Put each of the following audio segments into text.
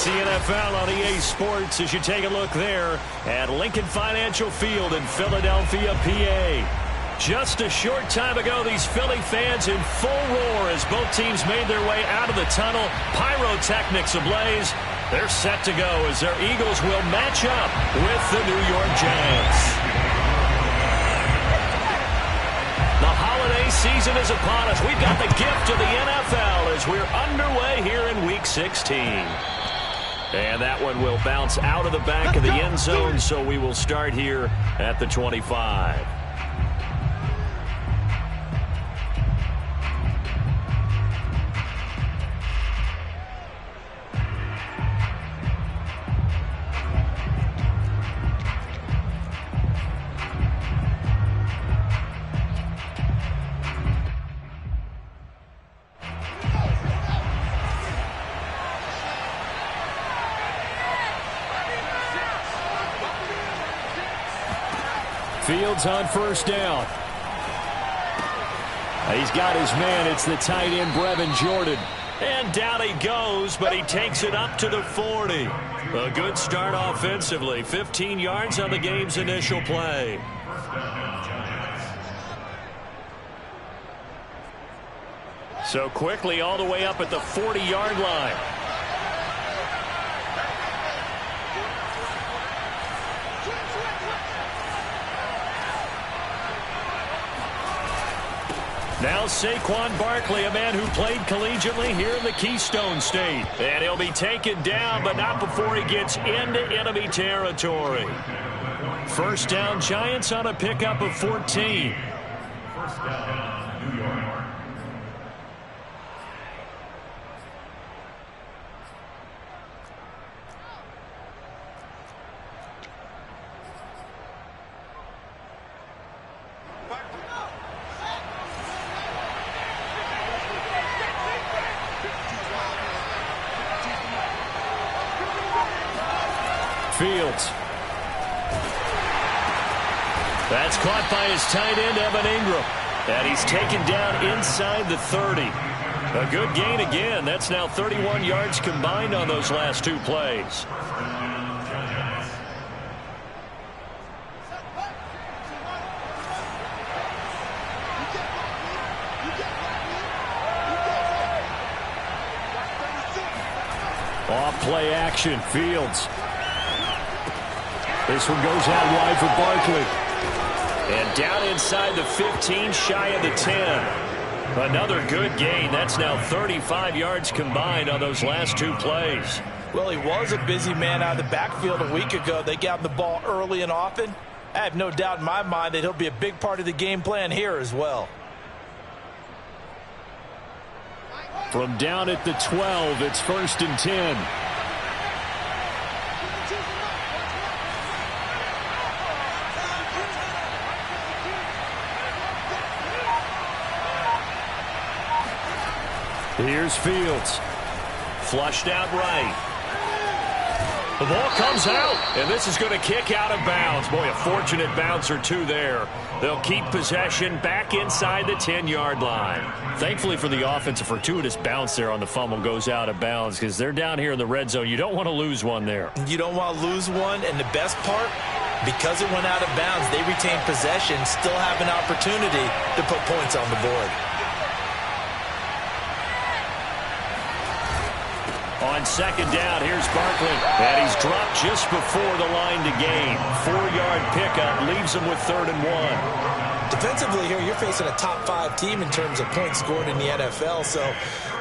the NFL on EA Sports as you take a look there at Lincoln Financial Field in Philadelphia, PA. Just a short time ago, these Philly fans in full roar as both teams made their way out of the tunnel. Pyrotechnics ablaze. They're set to go as their Eagles will match up with the New York Giants. The holiday season is upon us. We've got the gift of the NFL as we're underway here in Week 16. And that one will bounce out of the back of the end zone, so we will start here at the 25. Fields on first down. He's got his man. It's the tight end, Brevin Jordan. And down he goes, but he takes it up to the 40. A good start offensively. 15 yards on the game's initial play. So quickly all the way up at the 40-yard line. Now Saquon Barkley, a man who played collegiately here in the Keystone State. And he'll be taken down, but not before he gets into enemy territory. First down, Giants on a pickup of 14. First down, New York. Fields. That's caught by his tight end, Evan Ingram. And he's taken down inside the 30. A good gain again. That's now 31 yards combined on those last two plays. Off play action, Fields. This one goes out wide for Barkley. And down inside the 15, shy of the 10. Another good gain. That's now 35 yards combined on those last two plays. Well, he was a busy man out of the backfield a week ago. They got him the ball early and often. I have no doubt in my mind that he'll be a big part of the game plan here as well. From down at the 12, it's 1st and 10. Here's Fields. Flushed out right. The ball comes out, and this is going to kick out of bounds. Boy, a fortunate bounce or two there. They'll keep possession back inside the 10-yard line. Thankfully for the offense, a fortuitous bounce there on the fumble goes out of bounds because they're down here in the red zone. You don't want to lose one there. You don't want to lose one, and the best part, because it went out of bounds, they retain possession, still have an opportunity to put points on the board. On second down, here's Barkley. And he's dropped just before the line to gain. 4-yard pickup leaves him with 3rd and 1. Defensively here, you're facing a top-5 team in terms of points scored in the NFL. So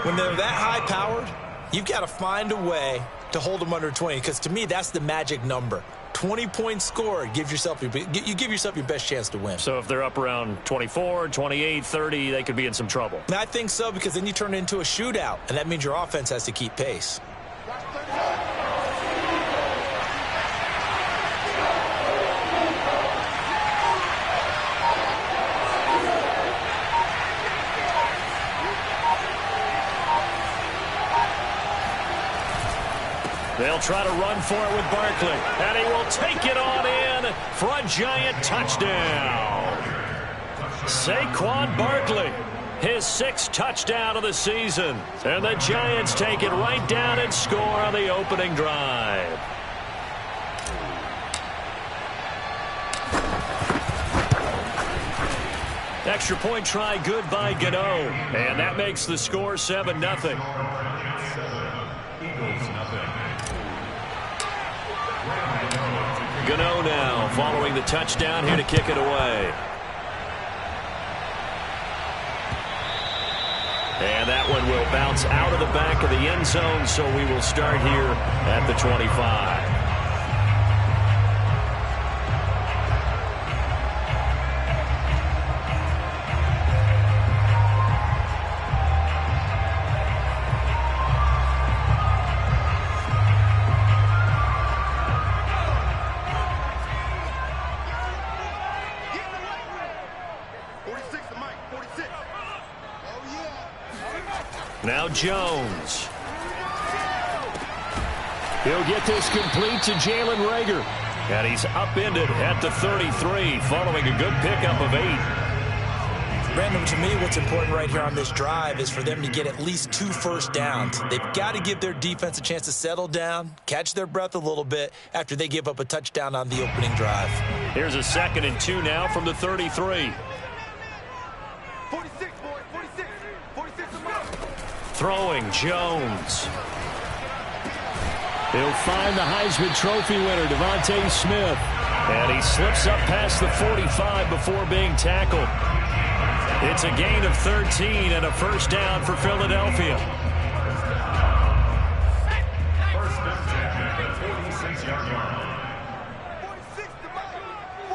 when they're that high-powered, you've got to find a way to hold them under 20. Because to me, that's the magic number. 20 points scored, you give yourself your best chance to win. So if they're up around 24, 28, 30, they could be in some trouble. I think so, because then you turn it into a shootout, and that means your offense has to keep pace. They'll try to run for it with Barkley. And he will take it on in for a Giant touchdown. Saquon Barkley. his 6th touchdown of the season. And the Giants take it right down and score on the opening drive. Extra point try good by Gano. And that makes the score 7-0. Gano now following the touchdown here to kick it away. And that one will bounce out of the back of the end zone, so we will start here at the 25. Now Jones. He'll get this complete to Jalen Reagor. And he's upended at the 33 following a good pickup of 8. Brandon, to me, what's important right here on this drive is for them to get at least 2 first downs. They've got to give their defense a chance to settle down, catch their breath a little bit after they give up a touchdown on the opening drive. Here's a 2nd and 2 now from the 33. 46, boys, 46. 46 Throwing Jones. He'll find the Heisman Trophy winner, Devontae Smith. And he slips up past the 45 before being tackled. It's a gain of 13 and a first down for Philadelphia. First down at the 46-yard line.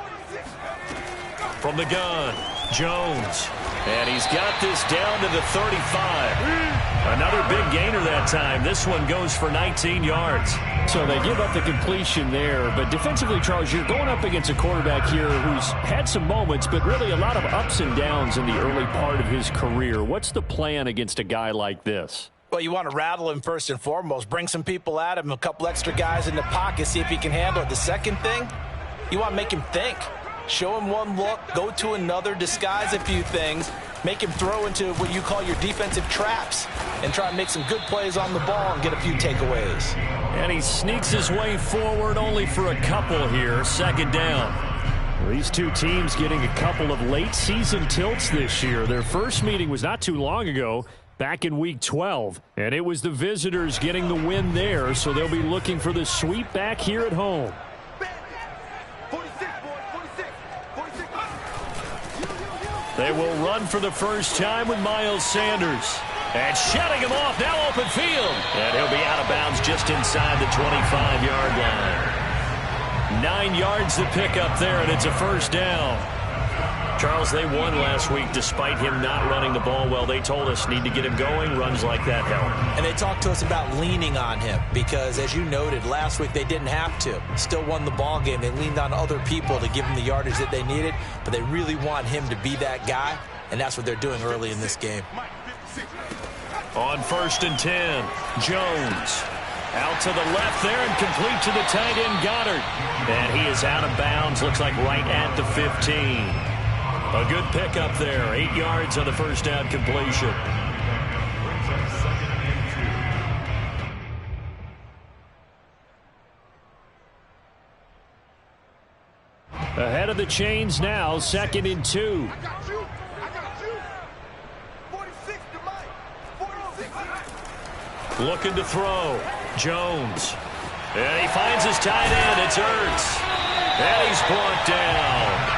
46. From the gun, Jones. And he's got this down to the 35. Another big gainer that time. This one goes for 19 yards. So they give up the completion there. But defensively, Charles, you're going up against a quarterback here who's had some moments, but really a lot of ups and downs in the early part of his career. What's the plan against a guy like this? Well, you want to rattle him first and foremost. Bring some people at him, a couple extra guys in the pocket, see if he can handle it. The second thing, you want to make him think. Show him one look, go to another, disguise a few things, make him throw into what you call your defensive traps, and try and make some good plays on the ball and get a few takeaways. And he sneaks his way forward only for a couple here. 2nd down. These two teams getting a couple of late season tilts this year. Their first meeting was not too long ago, back in Week 12. And it was the visitors getting the win there, so they'll be looking for the sweep back here at home. 46, boys, 46. They will run for the first time with Miles Sanders. And shutting him off, now open field. And he'll be out of bounds just inside the 25-yard line. 9 yards to pick up there, and it's a first down. Charles, they won last week despite him not running the ball well. They told us need to get him going. Runs like that help. And they talked to us about leaning on him because, as you noted, last week they didn't have to. Still won the ball game. They leaned on other people to give them the yardage that they needed, but they really want him to be that guy, and that's what they're doing early in this game. On 1st and 10, Jones. Out to the left there and complete to the tight end Goddard. And he is out of bounds, looks like right at the 15. A good pickup there, 8 yards on the first down completion. Ahead of the chains now, 2nd and 2. I got you. 46 to Mike. 46. Looking to throw. Jones. And he finds his tight end. It's Ertz. And he's brought down.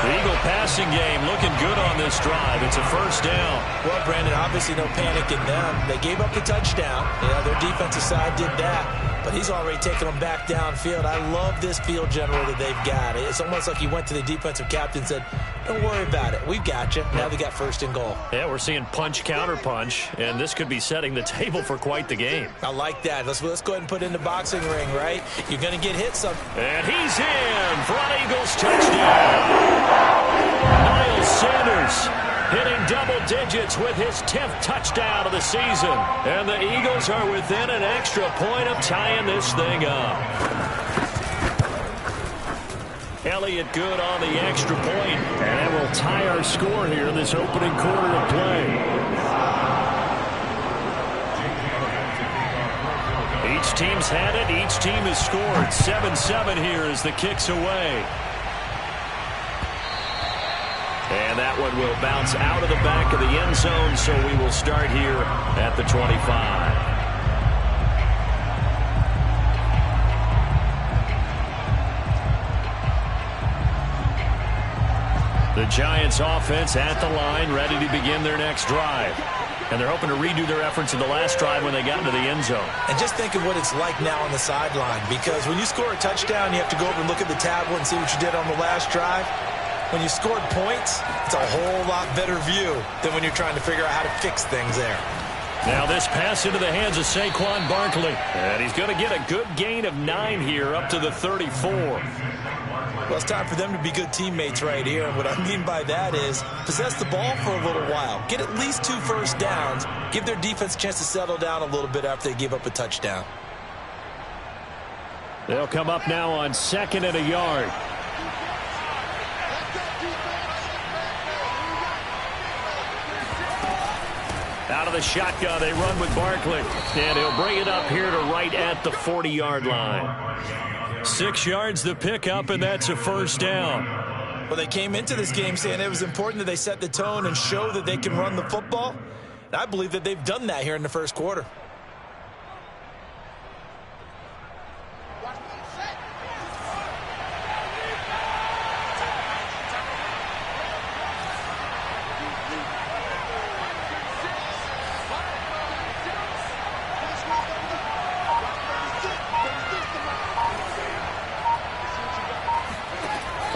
The Eagle passing game looking good on this drive. It's a first down. Well, Brandon, obviously no panic in them. They gave up the touchdown. Yeah, their defensive side did that. But he's already taken them back downfield. I love this field general that they've got. It's almost like he went to the defensive captain and said, don't worry about it. We've got you. Now they got first and goal. Yeah, we're seeing punch, counter punch, and this could be setting the table for quite the game. I like that. Let's go ahead and put it in the boxing ring, right? You're going to get hit some. And he's in for an Eagles touchdown. Miles Sanders hitting double digits with his 10th touchdown of the season. And the Eagles are within an extra point of tying this thing up. Elliott good on the extra point. And that will tie our score here in this opening quarter of play. Each team's had it. Each team has scored. 7-7 here as the kick's away. And that one will bounce out of the back of the end zone, so we will start here at the 25. The Giants offense at the line, ready to begin their next drive. And they're hoping to redo their efforts in the last drive when they got into the end zone. And just think of what it's like now on the sideline, because when you score a touchdown, you have to go over and look at the tablet and see what you did on the last drive. When you scored points, it's a whole lot better view than when you're trying to figure out how to fix things there. Now this pass into the hands of Saquon Barkley. And he's going to get a good gain of 9 here up to the 34. Well, it's time for them to be good teammates right here. And what I mean by that is possess the ball for a little while. Get at least 2 first downs. Give their defense a chance to settle down a little bit after they give up a touchdown. They'll come up now on 2nd and a yard. Out of the shotgun, they run with Barkley. And he'll bring it up here to right at the 40-yard line. 6 yards the pickup, and that's a first down. Well, they came into this game saying it was important that they set the tone and show that they can run the football. And I believe that they've done that here in the first quarter.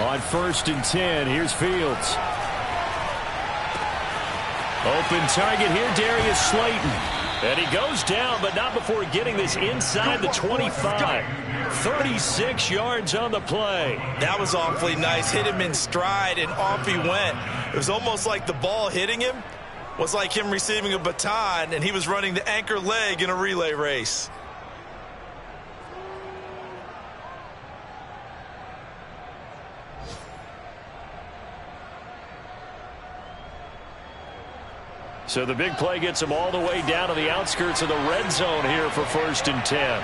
On 1st and 10, here's Fields. Open target here, Darius Slayton. And he goes down, but not before getting this inside the 25. 36 yards on the play. That was awfully nice. Hit him in stride, and off he went. It was almost like the ball hitting him was like him receiving a baton, and he was running the anchor leg in a relay race. So the big play gets him all the way down to the outskirts of the red zone here for 1st and 10.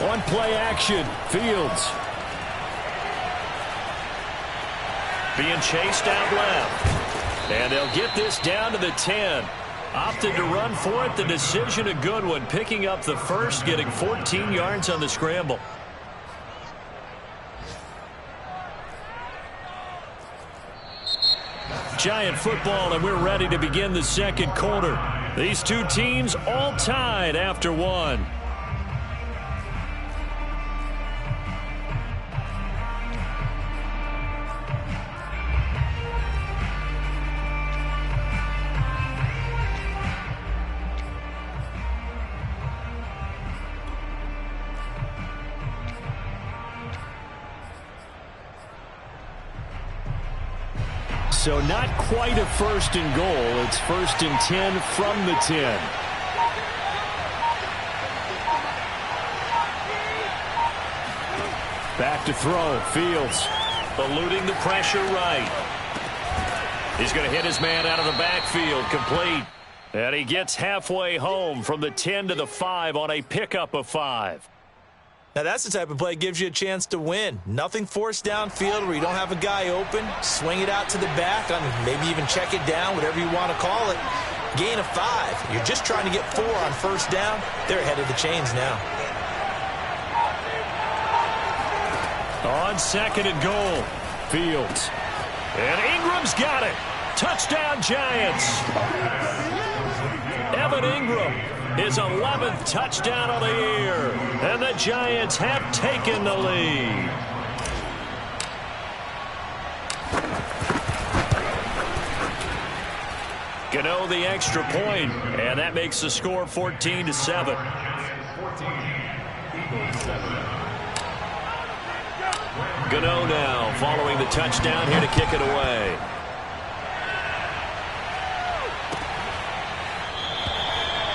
On play action, Fields. Being chased out left. And they'll get this down to the 10. Opted to run for it. The decision a good one. Picking up the first, getting 14 yards on the scramble. Giant football, and we're ready to begin the second quarter. These two teams all tied after one. So not quite a 1st and goal. It's 1st and 10 from the 10. Back to throw. Fields. Eluding the pressure right. He's going to hit his man out of the backfield. Complete. And he gets halfway home from the 10 to the 5 on a pickup of 5. Now that's the type of play that gives you a chance to win. Nothing forced downfield where you don't have a guy open. Swing it out to the back, maybe even check it down, whatever you want to call it. Gain of 5. You're just trying to get 4 on 1st down. They're ahead of the chains now. On 2nd and goal, Fields. And Ingram's got it. Touchdown, Giants. Evan Ingram, his 11th touchdown of the year. And the Giants have taken the lead. Gano the extra point, and that makes the score 14-7. Gano now following the touchdown here to kick it away.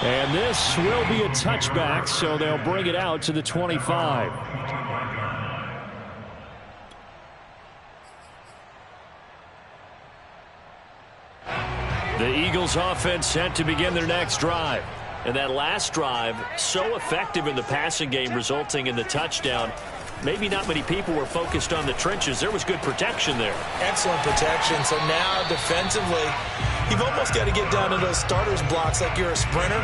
And this will be a touchback, so they'll bring it out to the 25. The Eagles offense set to begin their next drive. And that last drive, so effective in the passing game, resulting in the touchdown. Maybe not many people were focused on the trenches. There was good protection there. Excellent protection. So now defensively, you've almost got to get down to those starters blocks like you're a sprinter.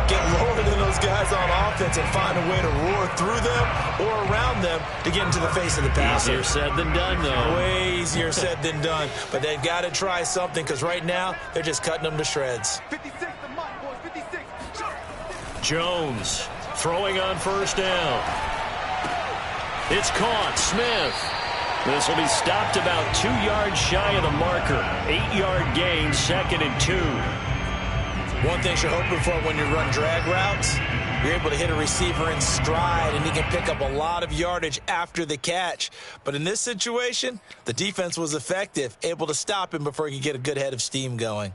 Get lower than those guys on offense and find a way to roar through them or around them to get into the face of the passer. Easier said than done, though. Way easier said than done. But they've got to try something because right now they're just cutting them to shreds. 56, the mic, boys, 56. Jones throwing on first down. It's caught. Smith. This will be stopped about 2 yards shy of the marker. 8-yard gain, 2nd and 2. One thing you're hoping for when you run drag routes, you're able to hit a receiver in stride, and he can pick up a lot of yardage after the catch. But in this situation, the defense was effective, able to stop him before he could get a good head of steam going.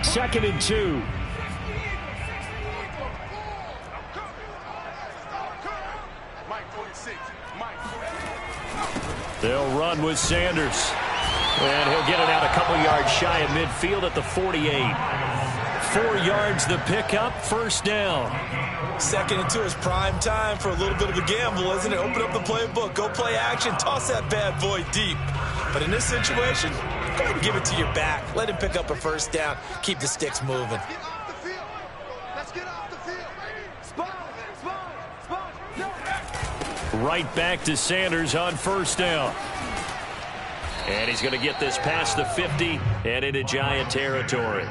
2nd and 2. They'll run with Sanders. And he'll get it out a couple yards shy of midfield at the 48. 4 yards the pickup, first down. 2nd and 2 is prime time for a little bit of a gamble, isn't it? Open up the playbook, go play action, toss that bad boy deep. But in this situation, go ahead and give it to your back. Let him pick up a first down. Keep the sticks moving. Let's get off the field. Spot. Right back to Sanders on first down. And he's going to get this past the 50 and into Giant territory.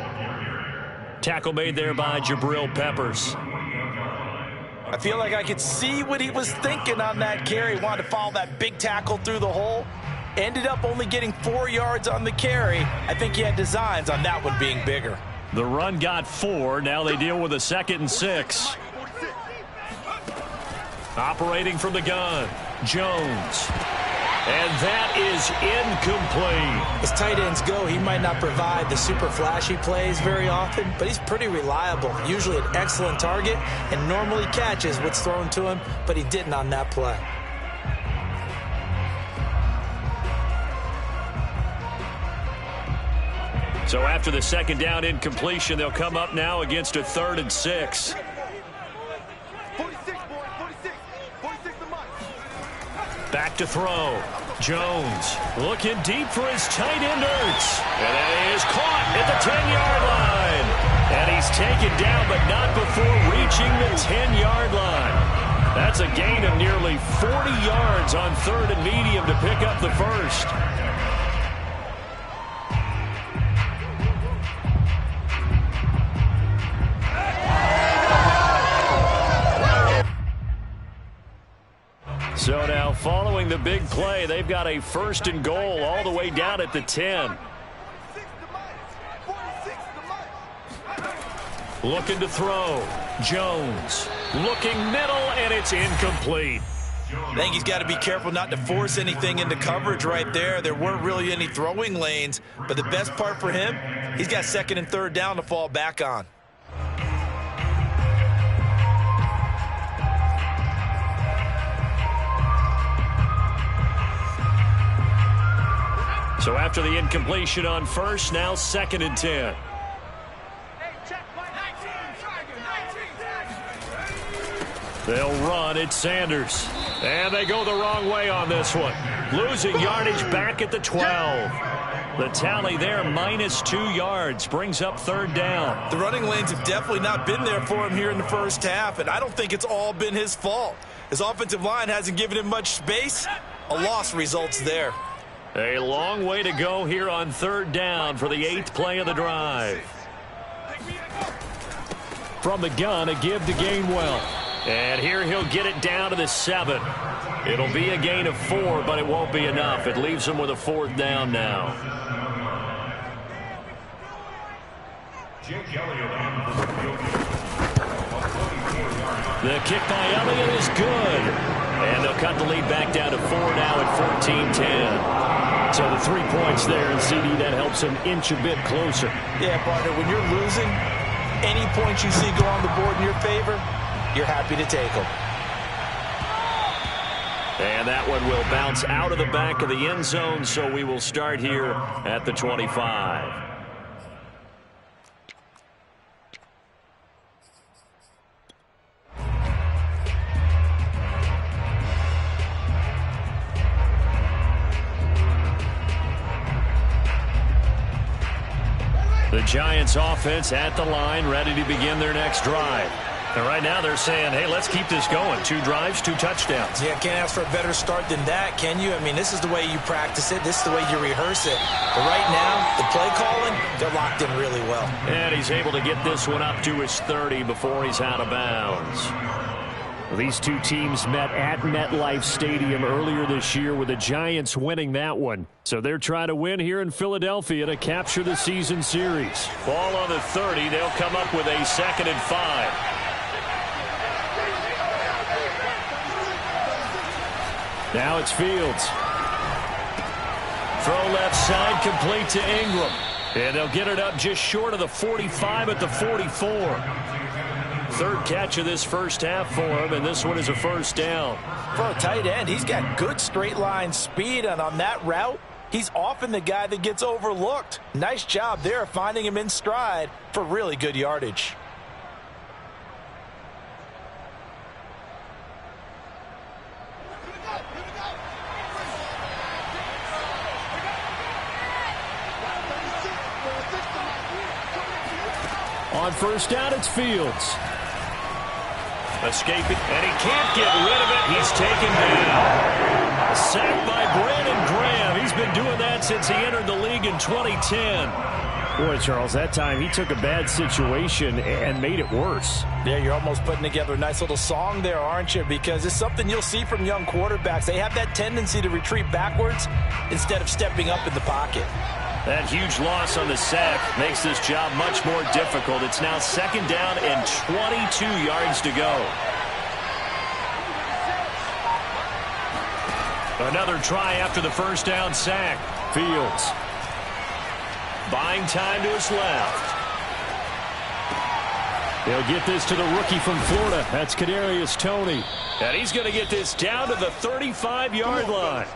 Tackle made there by Jabril Peppers. I feel like I could see what he was thinking on that carry. Wanted to follow that big tackle through the hole. Ended up only getting 4 yards on the carry. I think he had designs on that one being bigger. The run got 4. Now they deal with a 2nd and 6. Operating from the gun, Jones. And that is incomplete. As tight ends go, he might not provide the super flashy plays very often, but he's pretty reliable. Usually an excellent target and normally catches what's thrown to him, but he didn't on that play. So after the 2nd down incompletion, they'll come up now against a 3rd and 6. 46, boys, 46. 46 the mic. Back to throw. Jones looking deep for his tight end Ertz. And that is caught at the 10-yard line. And he's taken down, but not before reaching the 10-yard line. That's a gain of nearly 40 yards on 3rd and medium to pick up the first. So now, following the big play, they've got a 1st and goal all the way down at the 10. Looking to throw. Jones looking middle, and it's incomplete. I think he's got to be careful not to force anything into coverage right there. There weren't really any throwing lanes, but the best part for him, he's got 2nd and 3rd down to fall back on. So after the incompletion on first, now 2nd and 10. They'll run at Sanders. And they go the wrong way on this one. Losing yardage back at the 12. The tally there, -2 yards, brings up 3rd down. The running lanes have definitely not been there for him here in the first half, and I don't think it's all been his fault. His offensive line hasn't given him much space. A loss results there. A long way to go here on 3rd down for the 8th play of the drive. From the gun, a give to Gainwell. And here he'll get it down to the 7. It'll be a gain of 4, but it won't be enough. It leaves him with a 4th down now. The kick by Elliott is good. And they'll cut the lead back down to 4 now at 14-10. So the 3 points there, and CD, that helps him inch a bit closer. Yeah, partner, when you're losing, any points you see go on the board in your favor, you're happy to take them. And that one will bounce out of the back of the end zone, so we will start here at the 25. The Giants offense at the line, ready to begin their next drive. And right now they're saying, hey, let's keep this going. 2 drives, 2 touchdowns. Yeah, can't ask for a better start than that, can you? I mean, this is the way you practice it. This is the way you rehearse it. But right now, the play calling, they're locked in really well. And he's able to get this one up to his 30 before he's out of bounds. These two teams met at MetLife Stadium earlier this year with the Giants winning that one. So they're trying to win here in Philadelphia to capture the season series. Ball on the 30. They'll come up with a 2nd and 5. Now it's Fields. Throw left side, complete to Ingram. And they'll get it up just short of the 45 at the 44. 3rd catch of this first half for him, and this one is a first down. For a tight end, he's got good straight line speed, and on that route, he's often the guy that gets overlooked. Nice job there finding him in stride for really good yardage. On first down, it's Fields. Escaping, and he can't get rid of it. He's taken down. Sacked by Brandon Graham. He's been doing that since he entered the league in 2010. Boy, Charles, that time he took a bad situation and made it worse. Yeah, you're almost putting together a nice little song there, aren't you? Because it's something you'll see from young quarterbacks. They have that tendency to retreat backwards instead of stepping up in the pocket. That huge loss on the sack makes this job much more difficult. It's now 2nd down and 22 yards to go. Another try after the first down sack. Fields. Buying time to his left. They'll get this to the rookie from Florida. That's Kadarius Toney. And he's going to get this down to the 35-yard line.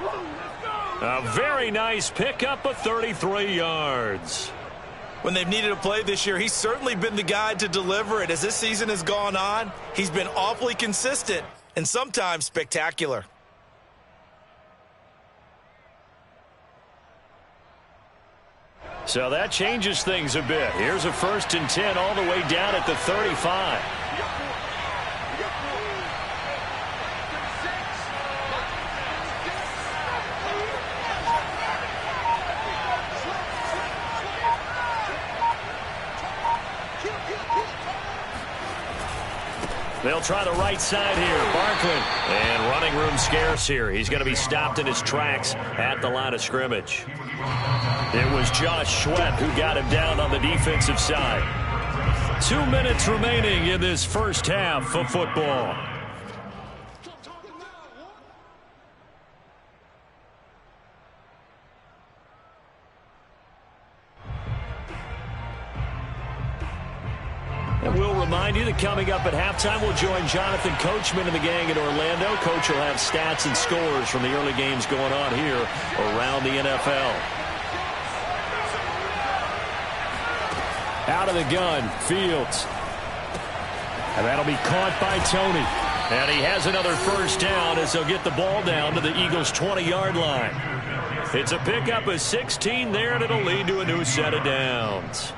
A very nice pickup of 33 yards. When they've needed a play this year, he's certainly been the guy to deliver it. As this season has gone on, he's been awfully consistent and sometimes spectacular. So that changes things a bit. Here's a 1st and 10 all the way down at the 35. They'll try the right side here. Barkley. And running room scarce here. He's going to be stopped in his tracks at the line of scrimmage. It was Josh Sweat who got him down on the defensive side. 2 minutes remaining in this first half of football. And we'll remind you that coming up at halftime, we'll join Jonathan Coachman and the gang in Orlando. Coach will have stats and scores from the early games going on here around the NFL. Out of the gun, Fields. And that'll be caught by Toney. And he has another first down as they'll get the ball down to the Eagles' 20-yard line. It's a pickup of 16 there, and it'll lead to a new set of downs.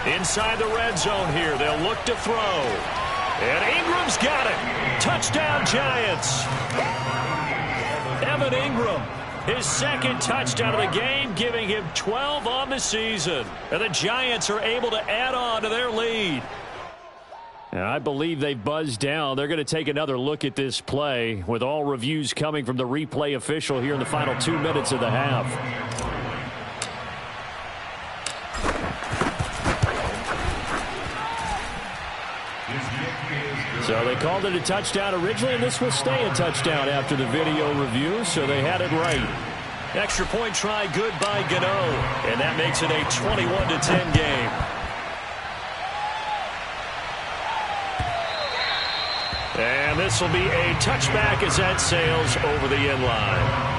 Inside the red zone here, they'll look to throw. And Ingram's got it. Touchdown, Giants. Evan Ingram, his 2nd touchdown of the game, giving him 12 on the season. And the Giants are able to add on to their lead. I believe they buzzed down. They're going to take another look at this play with all reviews coming from the replay official here in the final 2 minutes of the half. So they called it a touchdown originally, and this will stay a touchdown after the video review, so they had it right. Extra point try good by Gano, and that makes it a 21-10 game. And this will be a touchback as that sails over the end line.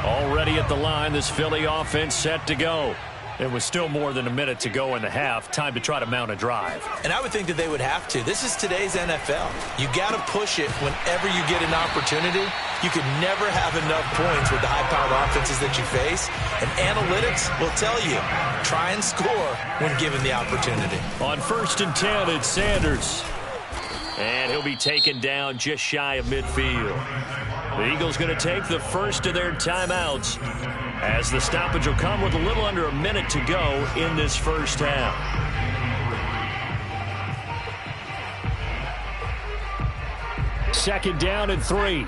Already at the line, this Philly offense set to go. It was still more than a minute to go in the half. Time to try to mount a drive. And I would think that they would have to. This is today's NFL. You got to push it whenever you get an opportunity. You can never have enough points with the high-powered offenses that you face. And analytics will tell you, try and score when given the opportunity. On 1st and 10, it's Sanders. And he'll be taken down just shy of midfield. The Eagles going to take the first of their timeouts, as the stoppage will come with a little under a minute to go in this first half. Second down and 3.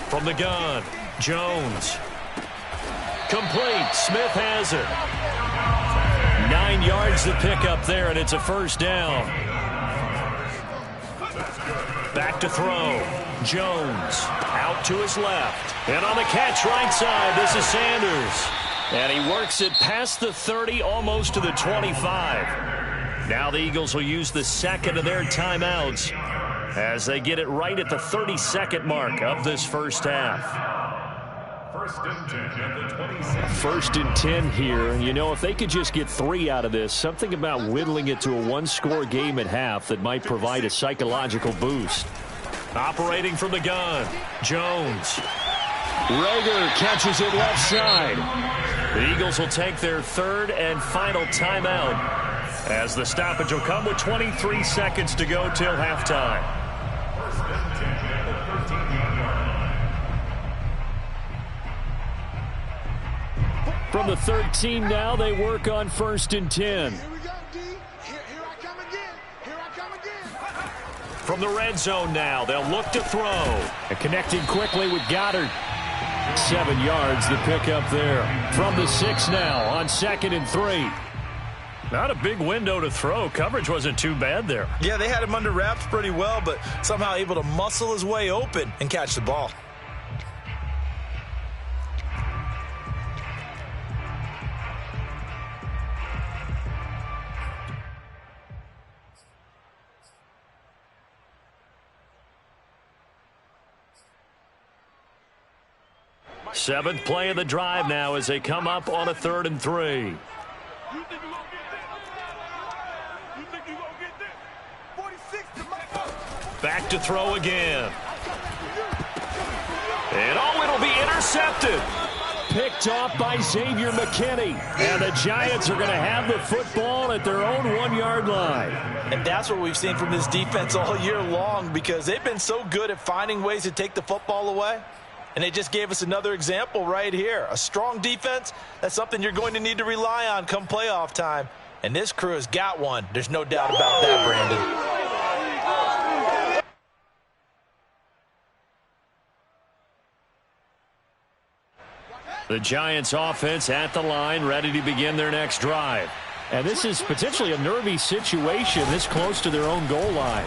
From the gun, Jones. Complete. Smith has it. 9 yards to pick up there, and it's a first down. Back to throw. Jones out to his left. And on the catch right side, this is Sanders. And he works it past the 30, almost to the 25. Now the Eagles will use the second of their timeouts as they get it right at the 32nd mark of this first half. First and 10 at the 26. 1st and 10 here. You know, if they could just get 3 out of this, something about whittling it to a one-score game at half that might provide a psychological boost. Operating from the gun, Jones. Rager catches it left side. The Eagles will take their third and final timeout, as the stoppage will come with 23 seconds to go till halftime. From the 13 now, they work on 1st and 10. Here we go, D. Here I come again. Here I come again. From the red zone now, they'll look to throw. And connecting quickly with Goddard. 7 yards the pick up there. From the 6 now on 2nd and 3. Not a big window to throw. Coverage wasn't too bad there. Yeah, they had him under wraps pretty well, but somehow able to muscle his way open and catch the ball. Seventh play of the drive now as they come up on a 3rd and 3. Back to throw again. And it'll be intercepted. Picked off by Xavier McKinney. And the Giants are going to have the football at their own 1-yard line. And that's what we've seen from this defense all year long, because they've been so good at finding ways to take the football away. And they just gave us another example right here. A strong defense, that's something you're going to need to rely on come playoff time. And this crew has got one. There's no doubt about that, Brandon. The Giants offense at the line, ready to begin their next drive. And this is potentially a nervy situation this close to their own goal line.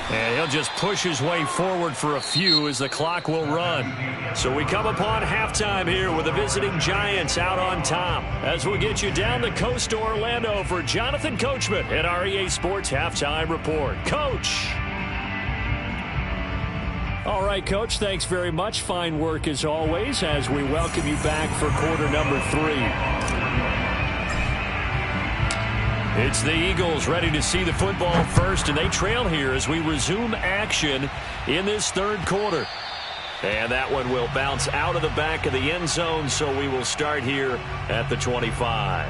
And he'll just push his way forward for a few as the clock will run. So we come upon halftime here with the visiting Giants out on top, as we'll get you down the coast to Orlando for Jonathan Coachman at our EA Sports Halftime Report. Coach! All right, Coach, thanks very much. Fine work as always as we welcome you back for quarter number 3. It's the Eagles ready to see the football first, and they trail here as we resume action in this 3rd quarter. And that one will bounce out of the back of the end zone, so we will start here at the 25.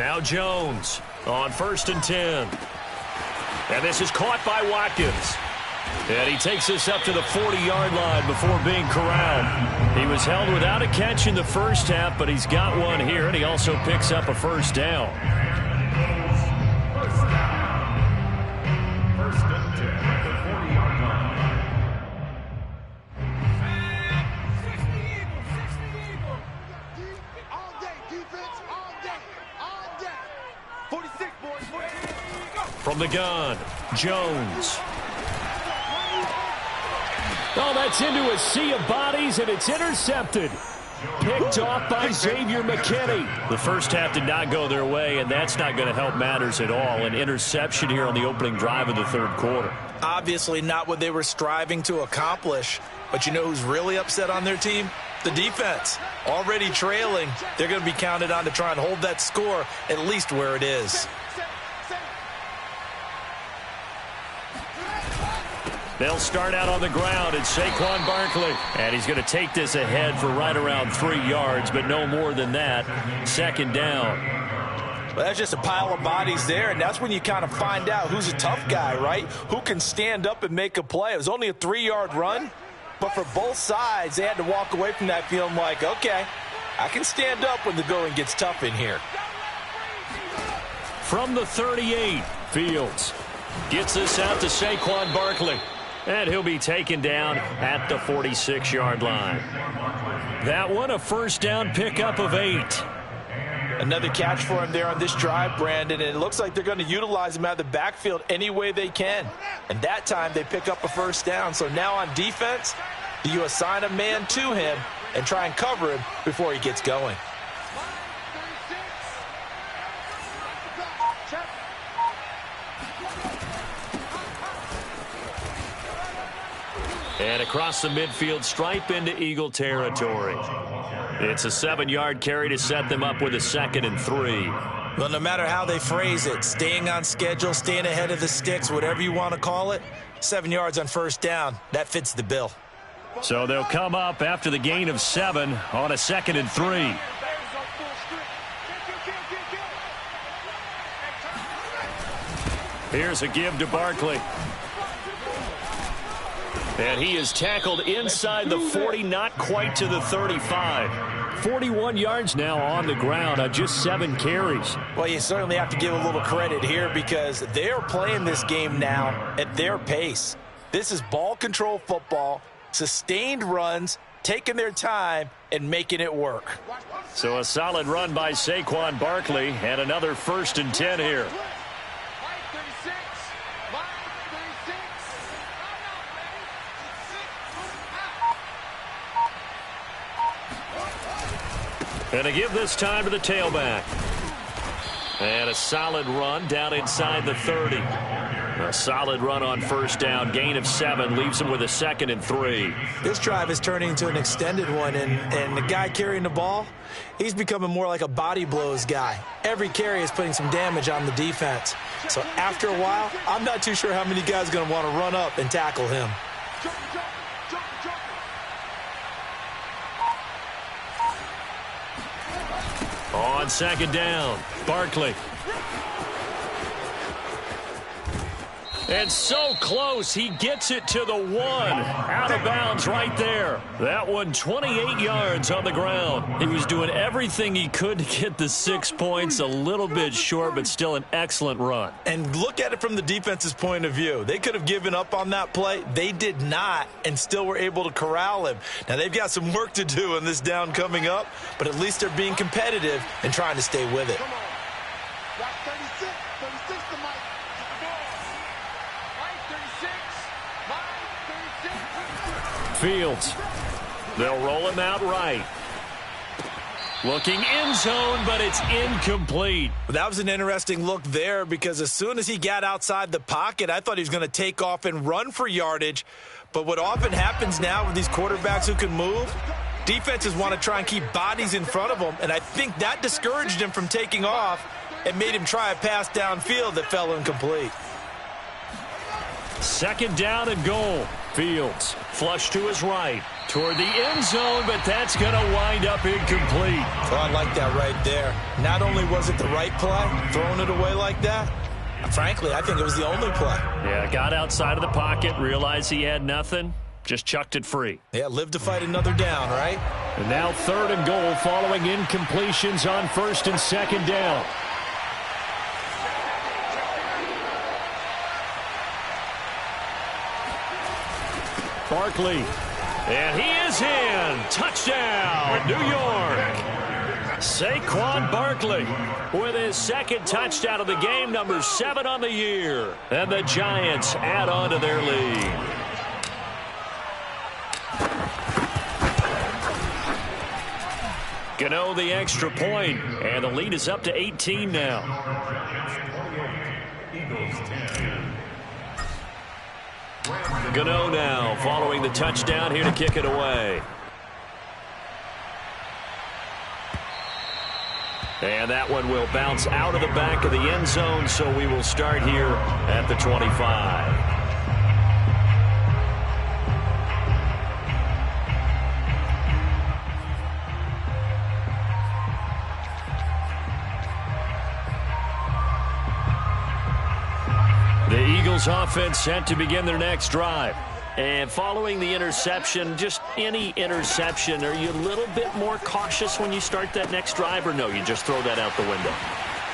Now Jones on 1st and 10. And this is caught by Watkins. And he takes this up to the 40-yard line before being corralled. He was held without a catch in the first half, but he's got one here, and he also picks up a first down. First and 10 at the 40-yard line. All day, defense, all day, all day. 46, boys, 46. From the gun, Jones. Oh, that's into a sea of bodies, and it's intercepted. Picked off by Xavier McKinney. The first half did not go their way, and that's not going to help matters at all. An interception here on the opening drive of the third quarter. Obviously not what they were striving to accomplish. But you know who's really upset on their team? The defense. Already trailing. They're going to be counted on to try and hold that score at least where it is. They'll start out on the ground. It's Saquon Barkley. And he's going to take this ahead for right around 3 yards, but no more than that. Second down. Well, that's just a pile of bodies there, and that's when you kind of find out who's a tough guy, right? Who can stand up and make a play. It was only a 3-yard run, but for both sides, they had to walk away from that feeling like, okay, I can stand up when the going gets tough in here. From the 38, Fields gets this out to Saquon Barkley. And he'll be taken down at the 46-yard line. That one, a first down pickup of 8. Another catch for him there on this drive, Brandon, and it looks like they're going to utilize him out of the backfield any way they can. And that time they pick up a first down. So now on defense, do you assign a man to him and try and cover him before he gets going? And across the midfield stripe into Eagle territory. It's a 7-yard carry to set them up with a 2nd and 3. Well, no matter how they phrase it, staying on schedule, staying ahead of the sticks, whatever you want to call it, 7 yards on first down, that fits the bill. So they'll come up after the gain of 7 on a 2nd and 3. Here's a give to Barkley. And he is tackled inside the 40, not quite to the 35. 41 yards now on the ground on just 7 carries. Well, you certainly have to give a little credit here because they're playing this game now at their pace. This is ball control football, sustained runs, taking their time, and making it work. So a solid run by Saquon Barkley and another 1st and 10 here. And a give this time to the tailback. And a solid run down inside the 30. A solid run on first down. Gain of 7 leaves him with a 2nd and 3. This drive is turning into an extended one, and the guy carrying the ball, he's becoming more like a body blows guy. Every carry is putting some damage on the defense. So after a while, I'm not too sure how many guys are going to want to run up and tackle him. On 2nd down, Barkley. And so close, he gets it to the 1. Out of bounds right there. That one 28 yards on the ground. He was doing everything he could to get the 6 points. A little bit short, but still an excellent run. And look at it from the defense's point of view. They could have given up on that play. They did not, and still were able to corral him. Now, they've got some work to do in this down coming up, but at least they're being competitive and trying to stay with it. Fields. They'll roll him out right. Looking end zone, but it's incomplete. That was an interesting look there because as soon as he got outside the pocket, I thought he was going to take off and run for yardage. But what often happens now with these quarterbacks who can move, defenses want to try and keep bodies in front of them, and I think that discouraged him from taking off and made him try a pass downfield that fell incomplete. Second down and goal. Fields flush to his right toward the end zone, but that's going to wind up incomplete. Oh, I like that right there. Not only was it the right play, throwing it away like that, frankly, I think it was the only play. Yeah, got outside of the pocket, realized he had nothing, just chucked it free. Yeah, live to fight another down, right? And now third and goal following incompletions on first and second down. Barkley. And he is in. Touchdown, New York. Saquon Barkley with his second touchdown of the game, number 7 on the year. And the Giants add on to their lead. Gano the extra point, and the lead is up to 18 now. Gano now following the touchdown here to kick it away. And that one will bounce out of the back of the end zone, so we will start here at the 25. The Eagles offense set to begin their next drive. And following the interception, just any interception, are you a little bit more cautious when you start that next drive, or no, you just throw that out the window?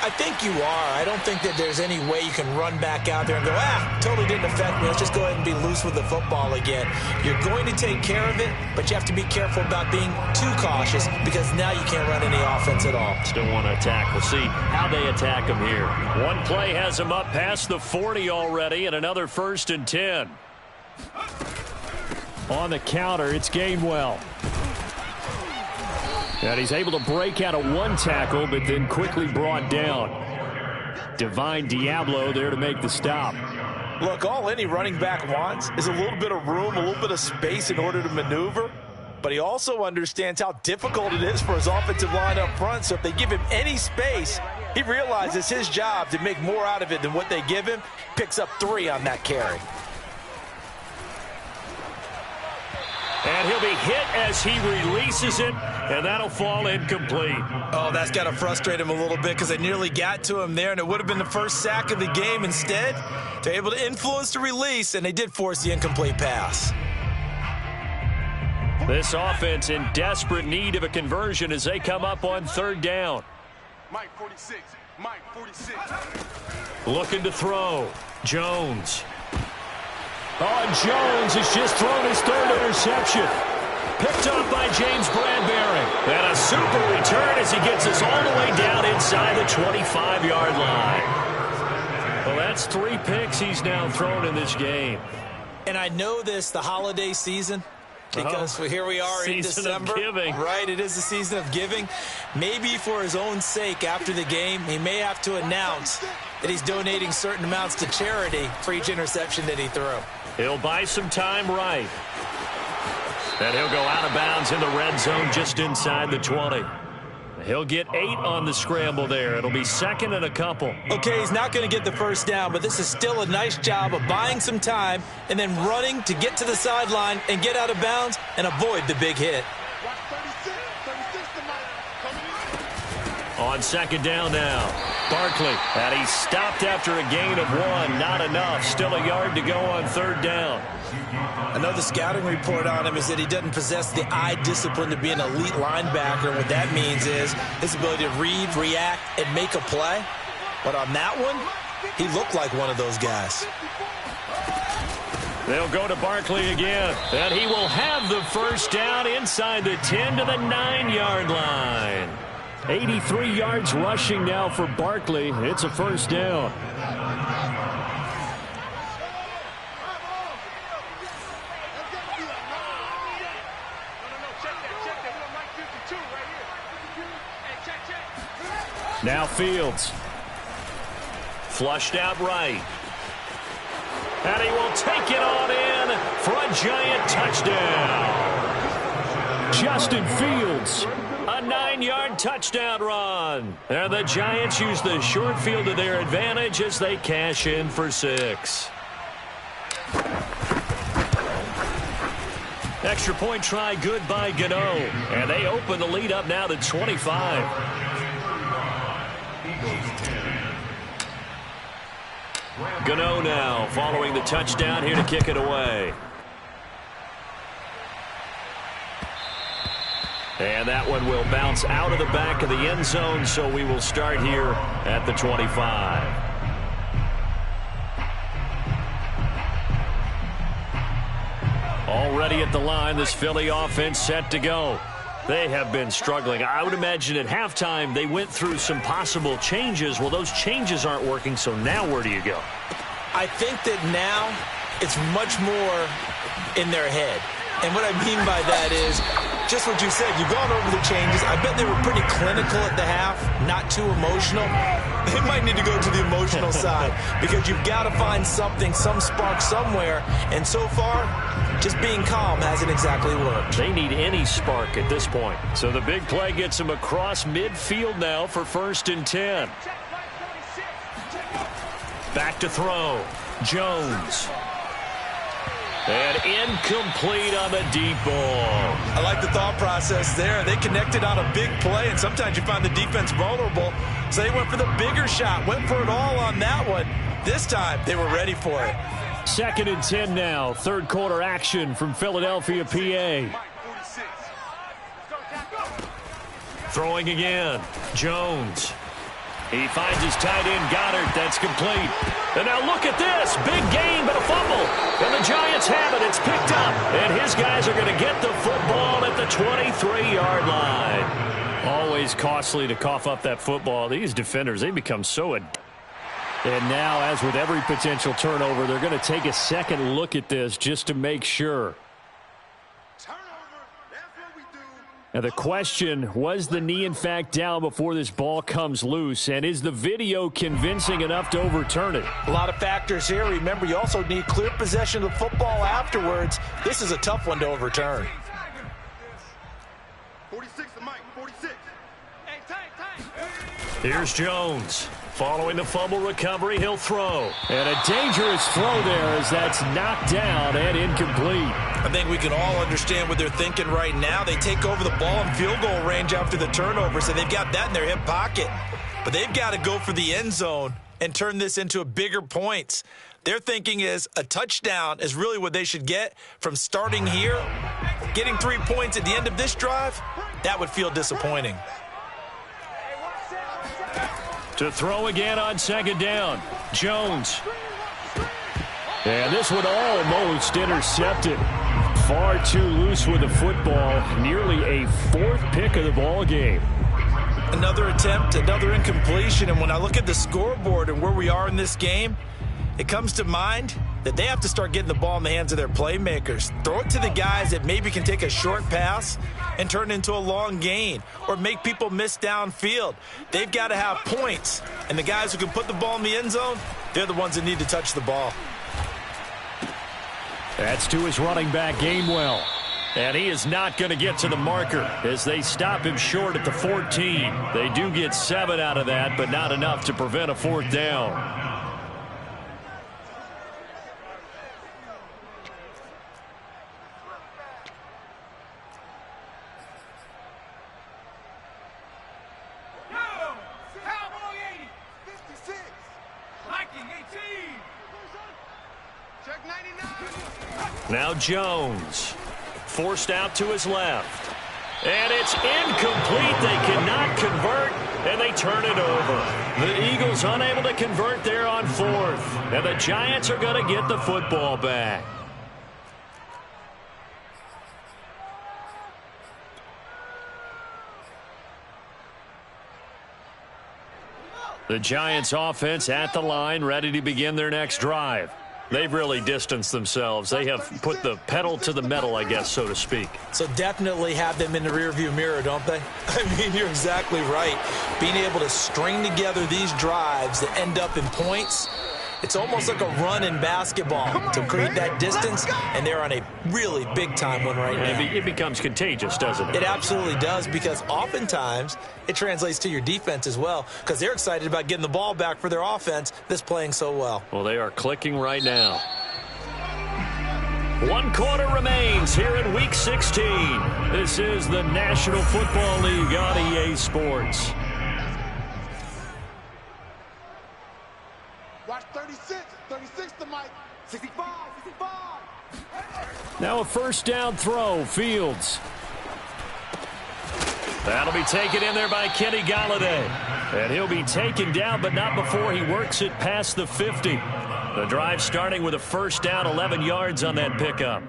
I think you are. I don't think that there's any way you can run back out there and go, totally didn't affect me. Let's just go ahead and be loose with the football again. You're going to take care of it, but you have to be careful about being too cautious because now you can't run any offense at all. Still want to attack. We'll see how they attack them here. One play has them up past the 40 already, and another 1st and 10. On the counter, it's Gainwell. And he's able to break out of one tackle, but then quickly brought down. Divine Diablo there to make the stop. Look, all any running back wants is a little bit of room, a little bit of space in order to maneuver. But he also understands how difficult it is for his offensive line up front. So if they give him any space, he realizes his job to make more out of it than what they give him. Picks up 3 on that carry. And he'll be hit as he releases it, and that'll fall incomplete. Oh, that's got to frustrate him a little bit because they nearly got to him there, and it would have been the first sack of the game. Instead, they're able to influence the release, and they did force the incomplete pass. This offense in desperate need of a conversion as they come up on 3rd down. Mike 46. Mike 46. Looking to throw. Jones. Oh, Jones has just thrown his 3rd interception. Picked up by James Bradbury. And a super return as he gets us all the way down inside the 25-yard line. Well, that's 3 picks he's now thrown in this game. And I know this, the holiday season, because here we are in December. Season of giving. Right, it is the season of giving. Maybe for his own sake after the game, he may have to announce that he's donating certain amounts to charity for each interception that he threw. He'll buy some time right. And he'll go out of bounds in the red zone just inside the 20. He'll get 8 on the scramble there. It'll be 2nd and a couple. Okay, he's not going to get the first down, but this is still a nice job of buying some time and then running to get to the sideline and get out of bounds and avoid the big hit. On 2nd down now, Barkley. And he stopped after a gain of 1. Not enough. Still a yard to go on 3rd down. I know the scouting report on him is that he doesn't possess the eye discipline to be an elite linebacker. What that means is his ability to read, react, and make a play. But on that one, he looked like one of those guys. They'll go to Barkley again. And he will have the first down inside the 10 to the 9-yard line. 83 yards rushing now for Barkley. It's a first down. Now Fields. Flushed out right. And he will take it on in for a giant touchdown. Justin Fields. A 9-yard touchdown run. And the Giants use the short field to their advantage as they cash in for 6. Extra point try good by Gano. And they open the lead up now to 25. Gano now following the touchdown here to kick it away. And that one will bounce out of the back of the end zone, so we will start here at the 25. Already at the line, this Philly offense set to go. They have been struggling. I would imagine at halftime they went through some possible changes. Well, those changes aren't working, so now where do you go? I think that now it's much more in their head. And what I mean by that is just what you said. You've gone over the changes. I bet they were pretty clinical at the half, not too emotional. They might need to go to the emotional side because you've got to find something, some spark somewhere. And so far, just being calm hasn't exactly worked. They need any spark at this point. So the big play gets them across midfield now for 1st and 10. Back to throw. Jones. And incomplete on the deep ball. I like the thought process there. They connected on a big play, and sometimes you find the defense vulnerable. So they went for the bigger shot, went for it all on that one. This time, they were ready for it. 2nd and 10 now. 3rd quarter action from Philadelphia, PA. Throwing again. Jones. He finds his tight end, Goddard. That's complete. And now look at this. Big gain, but a fumble. And the Giants have it. It's picked up. And his guys are going to get the football at the 23-yard line. Always costly to cough up that football. These defenders, they become so adept. And now, as with every potential turnover, they're going to take a second look at this just to make sure. Now the question, was the knee in fact down before this ball comes loose? And is the video convincing enough to overturn it? A lot of factors here. Remember, you also need clear possession of the football afterwards. This is a tough one to overturn. 46 to Mike, 46. Here's Jones. Following the fumble recovery, he'll throw. And a dangerous throw there as that's knocked down and incomplete. I think we can all understand what they're thinking right now. They take over the ball in field goal range after the turnover, so they've got that in their hip pocket. But they've got to go for the end zone and turn this into a bigger points. Their thinking is a touchdown is really what they should get from starting here. Getting 3 points at the end of this drive, that would feel disappointing. To throw again on 2nd down. Jones. And this one almost intercepted. Far too loose with the football. Nearly a 4th pick of the ball game. Another attempt, another incompletion. And when I look at the scoreboard and where we are in this game, it comes to mind that they have to start getting the ball in the hands of their playmakers. Throw it to the guys that maybe can take a short pass and turn it into a long gain or make people miss downfield. They've got to have points. And the guys who can put the ball in the end zone, they're the ones that need to touch the ball. That's to his running back, Gainwell. And he is not going to get to the marker as they stop him short at the 14. They do get 7 out of that, but not enough to prevent a 4th down. Now Jones, forced out to his left. And it's incomplete. They cannot convert, and they turn it over. The Eagles unable to convert there on 4th. And the Giants are going to get the football back. The Giants offense at the line, ready to begin their next drive. They've really distanced themselves. They have put the pedal to the metal, I guess, so to speak. So definitely have them in the rearview mirror, don't they? I mean, you're exactly right. Being able to string together these drives that end up in points, it's almost like a run in basketball to create that distance, and they're on a really big-time one right now. It becomes contagious, doesn't it? It absolutely does, because oftentimes it translates to your defense as well, because they're excited about getting the ball back for their offense that's playing so well. Well, they are clicking right now. 1 quarter remains here in Week 16. This is the National Football League on EA Sports. Watch 36. 36 to Mike. 65. 65. Now a first down throw. Fields. That'll be taken in there by Kenny Galladay. And he'll be taken down, but not before he works it past the 50. The drive starting with a first down, 11 yards on that pickup.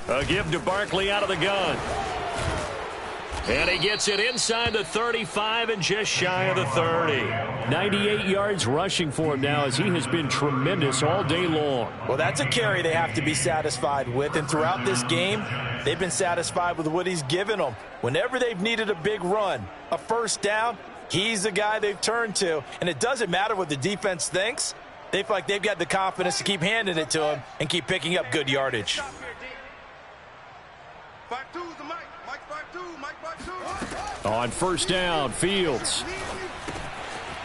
A give to Barkley out of the gun. And he gets it inside the 35 and just shy of the 30. 98 yards rushing for him now as he has been tremendous all day long. Well, that's a carry they have to be satisfied with. And throughout this game, they've been satisfied with what he's given them. Whenever they've needed a big run, a first down, he's the guy they've turned to. And it doesn't matter what the defense thinks. They feel like they've got the confidence to keep handing it to him and keep picking up good yardage. 5-2's the Mike. Mike 5-2. Mike 5-2. On first down, Fields.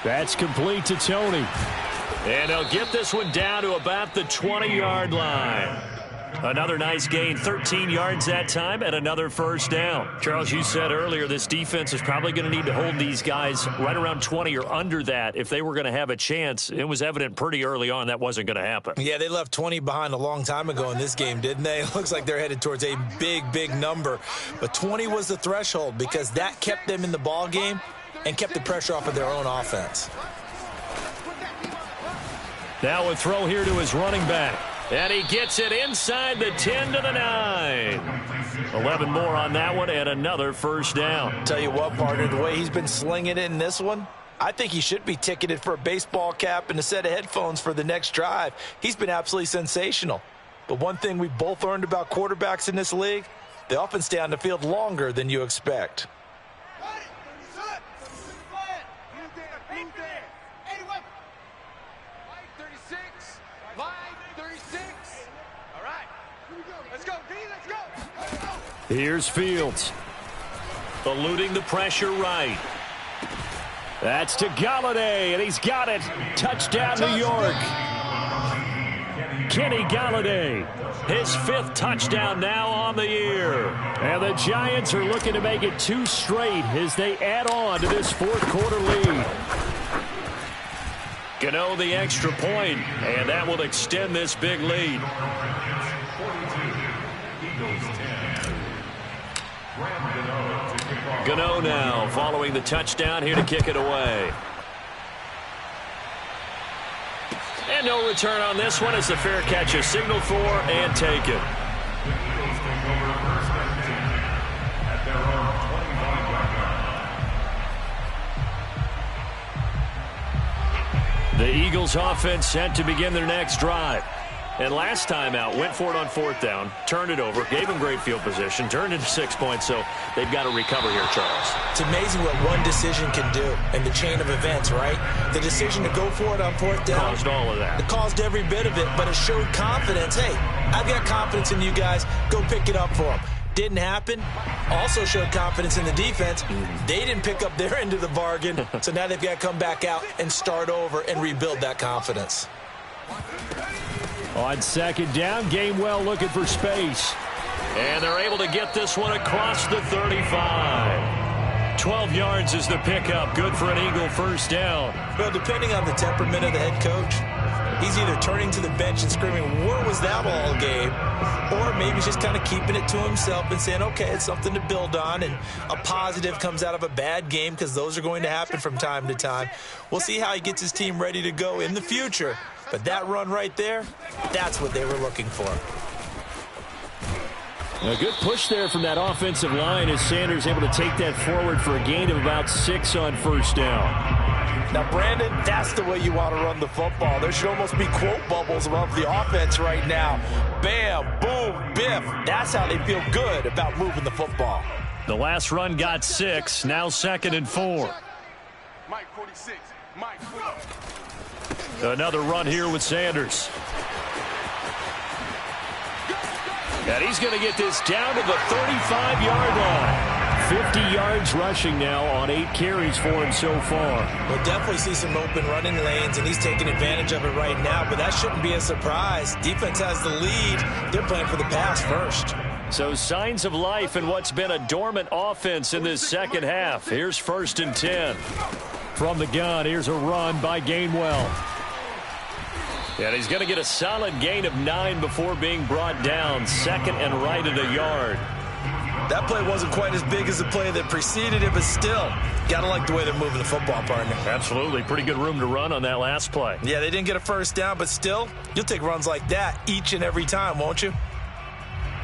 That's complete to Tony. And they'll get this one down to about the 20-yard line. Another nice gain, 13 yards that time, and another first down. Charles, you said earlier this defense is probably going to need to hold these guys right around 20 or under that if they were going to have a chance. It was evident pretty early on that wasn't going to happen. Yeah, they left 20 behind a long time ago in this game, didn't they? It looks like they're headed towards a big, big number. But 20 was the threshold because that kept them in the ball game and kept the pressure off of their own offense. Now a throw here to his running back. And he gets it inside the 10 to the 9. 11 more on that one and another first down. Tell you what, partner, the way he's been slinging it in this one, I think he should be ticketed for a baseball cap and a set of headphones for the next drive. He's been absolutely sensational. But one thing we both learned about quarterbacks in this league, they often stay on the field longer than you expect. Here's Fields. Eluding the pressure right. That's to Galladay, and he's got it. Touchdown, New York. Kenny Galladay. His 5th touchdown now on the year. And the Giants are looking to make it 2 straight as they add on to this 4th quarter lead. Gano the extra point, and that will extend this big lead. Gano now following the touchdown here to kick it away. And no return on this one as the fair catch is signaled for and taken. The Eagles offense set to begin their next drive. And last time out, went for it on 4th down, turned it over, gave them great field position, turned it to 6 points, so they've got to recover here, Charles. It's amazing what one decision can do in the chain of events, right? The decision to go for it on 4th down. Caused all of that. It caused every bit of it, but it showed confidence. Hey, I've got confidence in you guys. Go pick it up for them. Didn't happen. Also showed confidence in the defense. They didn't pick up their end of the bargain, so now they've got to come back out and start over and rebuild that confidence. On 2nd down, Gainwell looking for space. And they're able to get this one across the 35. 12 yards is the pickup. Good for an Eagle first down. Well, depending on the temperament of the head coach, he's either turning to the bench and screaming, where was that all game? Or maybe he's just kind of keeping it to himself and saying, okay, it's something to build on, and a positive comes out of a bad game because those are going to happen from time to time. We'll see how he gets his team ready to go in the future. But that run right there, that's what they were looking for. A good push there from that offensive line as Sanders able to take that forward for a gain of about 6 on first down. Now, Brandon, that's the way you want to run the football. There should almost be quote bubbles above the offense right now. Bam, boom, biff. That's how they feel good about moving the football. The last run got 6. Now 2nd and 4. Mike 46. Mike 46. Another run here with Sanders. And he's going to get this down to the 35-yard line. 50 yards rushing now on 8 carries for him so far. We'll definitely see some open running lanes, and he's taking advantage of it right now, but that shouldn't be a surprise. Defense has the lead. They're playing for the pass first. So signs of life in what's been a dormant offense in this second half. Here's 1st and 10. From the gun, here's a run by Gainwell. And he's going to get a solid gain of 9 before being brought down. 2nd and right at a yard. That play wasn't quite as big as the play that preceded it, but still, got to like the way they're moving the football, partner. Absolutely. Pretty good room to run on that last play. Yeah, they didn't get a first down, but still, you'll take runs like that each and every time, won't you?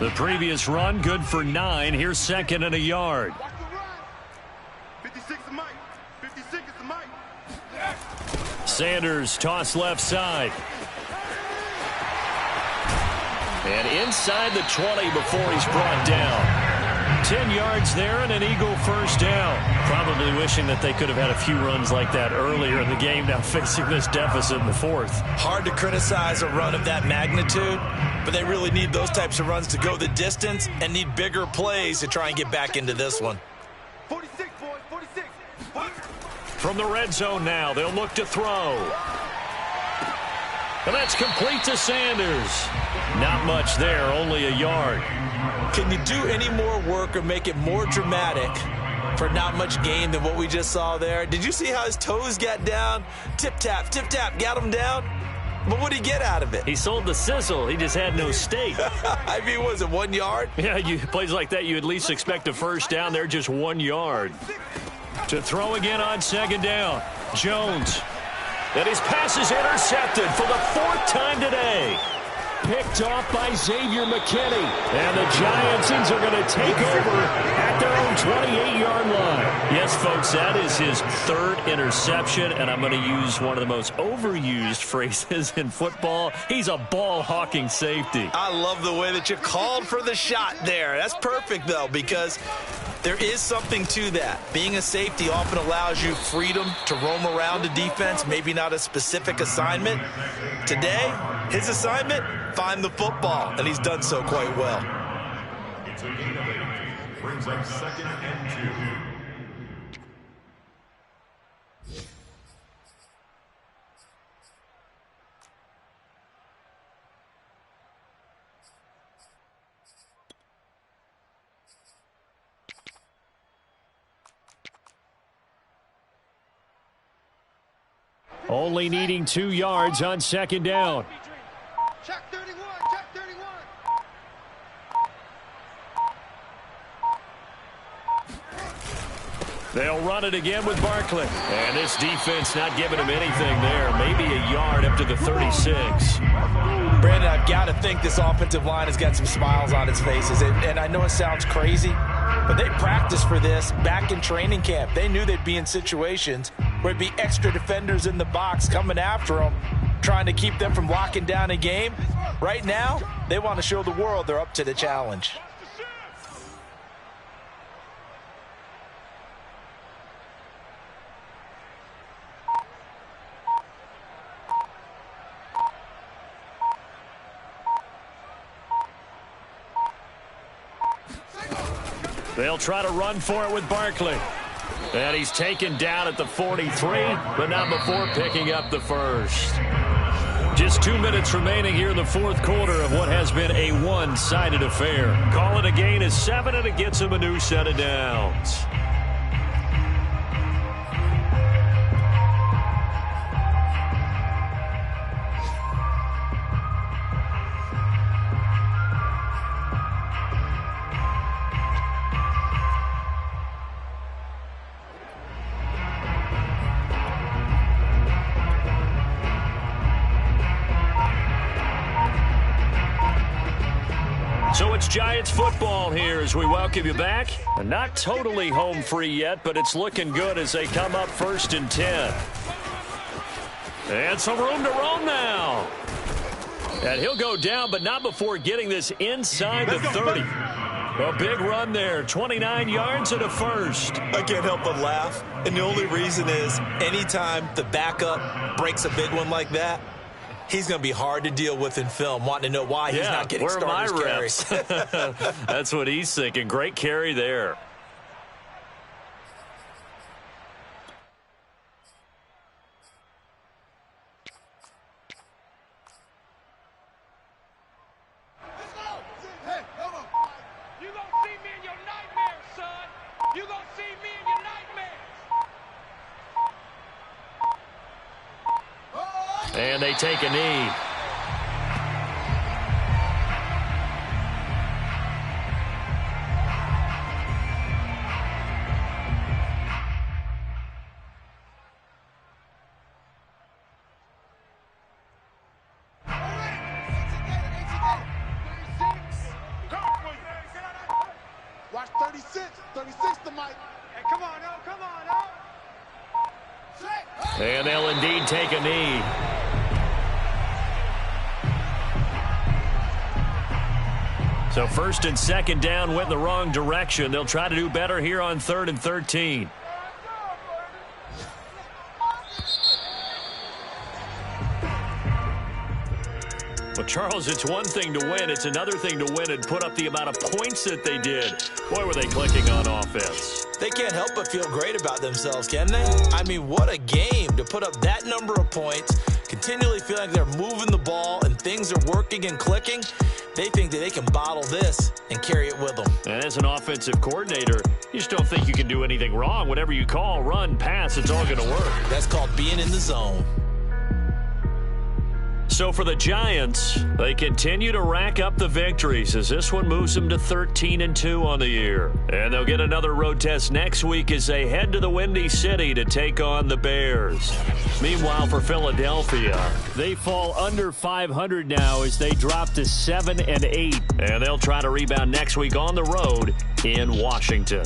The previous run, good for 9. Here's 2nd and a yard. Watch the run. 56 is Mike. 56 is Mike. Sanders toss left side. And inside the 20 before he's brought down. 10 yards there and an Eagle first down. Probably wishing that they could have had a few runs like that earlier in the game, now facing this deficit in the 4th. Hard to criticize a run of that magnitude, but they really need those types of runs to go the distance and need bigger plays to try and get back into this one. 46, boys. 46. 46. From the red zone now, they'll look to throw. And that's complete to Sanders. Not much there, only a yard. Can you do any more work or make it more dramatic for not much gain than what we just saw there? Did you see how his toes got down? Tip-tap, got him down. But what did he get out of it? He sold the sizzle. He just had no steak. I mean, was it 1 yard? Yeah, plays like that, you at least expect a first down. They're just 1 yard. To throw again on 2nd down. Jones. And his pass is intercepted for the 4th time today. Picked off by Xavier McKinney. And the Giants are going to take over at their own 28-yard line. Yes, folks, that is his 3rd interception, and I'm going to use one of the most overused phrases in football. He's a ball-hawking safety. I love the way that you called for the shot there. That's perfect, though, because there is something to that. Being a safety often allows you freedom to roam around a defense, maybe not a specific assignment. Today, his assignment, find the football, and he's done so quite well. It's a gain of 8. Brings up 2nd and 2. Only needing 2 yards on 2nd down. Check 31. Check 31. They'll run it again with Barkley. And this defense not giving him anything there. Maybe a yard up to the 36. Brandon, I've got to think this offensive line has got some smiles on its faces. And I know it sounds crazy, but they practiced for this back in training camp. They knew they'd be in situations where it'd be extra defenders in the box coming after them, trying to keep them from locking down a game. Right now, they want to show the world they're up to the challenge. They'll try to run for it with Barkley. And he's taken down at the 43, but not before picking up the first. Just 2 minutes remaining here in the 4th quarter of what has been a one-sided affair. Call it a gain of 7, and it gets him a new set of downs. So it's Giants football here as we welcome you back. Not totally home free yet, but it's looking good as they come up 1st and 10. And some room to roam now. And he'll go down, but not before getting this inside the 30. A big run there, 29 yards and a first. I can't help but laugh, and the only reason is anytime the backup breaks a big one like that, he's going to be hard to deal with in film, wanting to know why he's not getting starters carries. That's what he's thinking. Great carry there. And they take a knee. Watch 36. 36 the mic. Hey, come on, no, come on, no. And they'll indeed take a knee. So 1st and 2nd down went the wrong direction. They'll try to do better here on 3rd and 13. Well, Charles, it's one thing to win. It's another thing to win and put up the amount of points that they did. Boy, were they clicking on offense. They can't help but feel great about themselves, can they? I mean, what a game to put up that number of points, continually feel like they're moving the ball and things are working and clicking. They think that they can bottle this and carry it with them. And as an offensive coordinator, you just don't think you can do anything wrong. Whatever you call, run, pass, it's all going to work. That's called being in the zone. So for the Giants, they continue to rack up the victories as this one moves them to 13-2 on the year. And they'll get another road test next week as they head to the Windy City to take on the Bears. Meanwhile, for Philadelphia, they fall under 500 now as they drop to 7-8. And they'll try to rebound next week on the road in Washington.